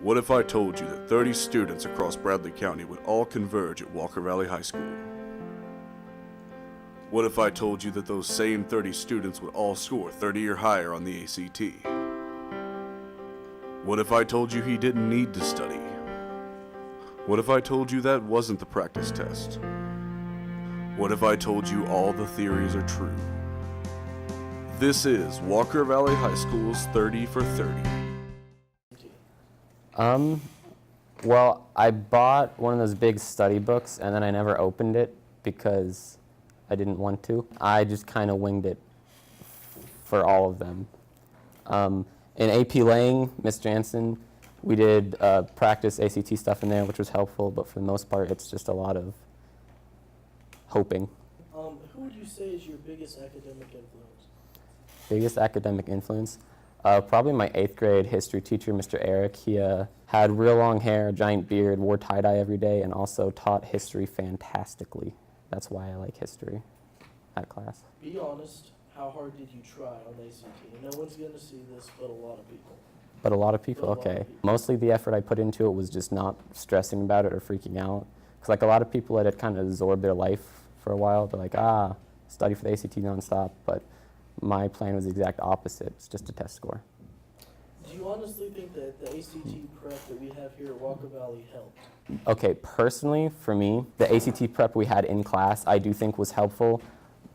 What if I told you that 30 students across Bradley County would all converge at Walker Valley High School? What if I told you that those same 30 students would all score 30 or higher on the ACT? What if I told you he didn't need to study? What if I told you that wasn't the practice test? What if I told you all the theories are true? This is Walker Valley High School's 30 for 30. Well, I bought one of those big study books and then I never opened it because I didn't want to. I just kind of winged it for all of them. In AP Lang, Miss Jansen, we did practice ACT stuff in there, which was helpful, but for the most part, it's just a lot of hoping. Who would you say is your biggest academic influence? Biggest academic influence? Probably my 8th grade history teacher, Mr. Eric. He had real long hair, giant beard, wore tie-dye every day, and also taught history fantastically. That's why I like history, that class. Be honest, how hard did you try on the ACT? No one's going to see this, but a lot of people. But a lot of people, okay. Mostly the effort I put into it was just not stressing about it or freaking out. Because like a lot of people let it kind of absorb their life for a while. They're like, study for the ACT nonstop. But my plan was the exact opposite. It's just a test score. Do you honestly think that the ACT prep that we have here at Walker Valley helped? Okay, personally, for me, the ACT prep we had in class I do think was helpful.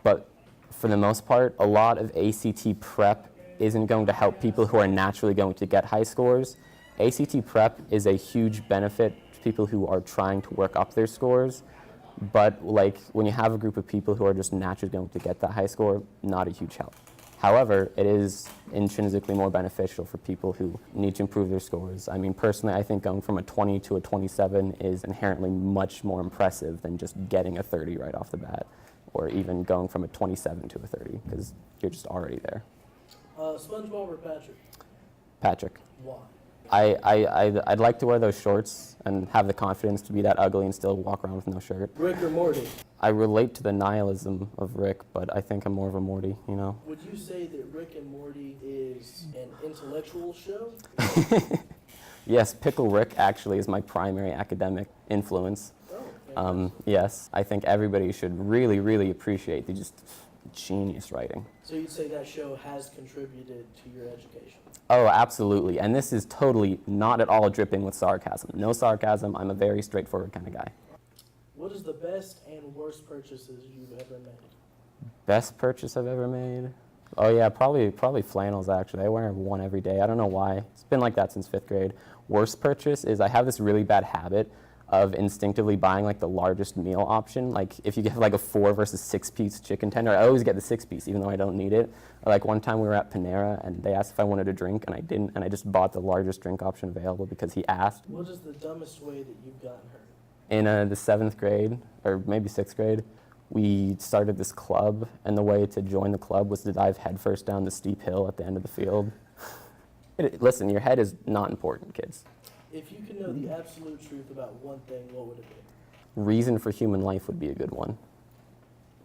But for the most part, a lot of ACT prep isn't going to help people who are naturally going to get high scores. ACT prep is a huge benefit to people who are trying to work up their scores. But like when you have a group of people who are just naturally going to get that high score, not a huge help. However, it is intrinsically more beneficial for people who need to improve their scores. I mean, personally, I think going from a 20 to a 27 is inherently much more impressive than just getting a 30 right off the bat, or even going from a 27 to a 30, because you're just already there. SpongeBob or Patrick? Patrick. Why? I'd like to wear those shorts and have the confidence to be that ugly and still walk around with no shirt. Rick or Morty? I relate to the nihilism of Rick, but I think I'm more of a Morty, you know? Would you say that Rick and Morty is an intellectual show? Yes, Pickle Rick actually is my primary academic influence. Oh, yes, I think everybody should really, really appreciate the just genius writing. So you'd say that show has contributed to your education? Oh, absolutely. And this is totally not at all dripping with sarcasm. No sarcasm. I'm a very straightforward kind of guy. What is the best and worst purchases you've ever made? Best purchase I've ever made? Oh yeah, probably flannels actually. I wear one every day. I don't know why. It's been like that since 5th grade. Worst purchase is I have this really bad habit of instinctively buying like the largest meal option. Like if you get like a 4 versus 6 piece chicken tender, I always get the 6 piece even though I don't need it. Or like one time we were at Panera and they asked if I wanted a drink and I didn't, and I just bought the largest drink option available because he asked. What is the dumbest way that you've gotten hurt? In the 7th grade, or maybe 6th grade, we started this club, and the way to join the club was to dive headfirst down the steep hill at the end of the field. Listen, your head is not important, kids. If you could know the absolute truth about one thing, what would it be? Reason for human life would be a good one.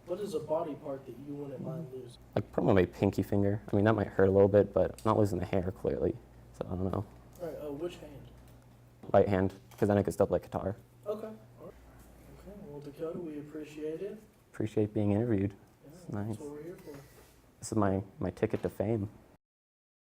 What is a body part that you wouldn't mind losing? Like probably my pinky finger. I mean, that might hurt a little bit, but I'm not losing the hair, clearly. So I don't know. All right, which hand? Right hand, because then I could still play guitar. Okay. All right. Okay, well, Dakota, we appreciate it. Appreciate being interviewed. Yeah, It's nice. That's what we're here for. This is my ticket to fame.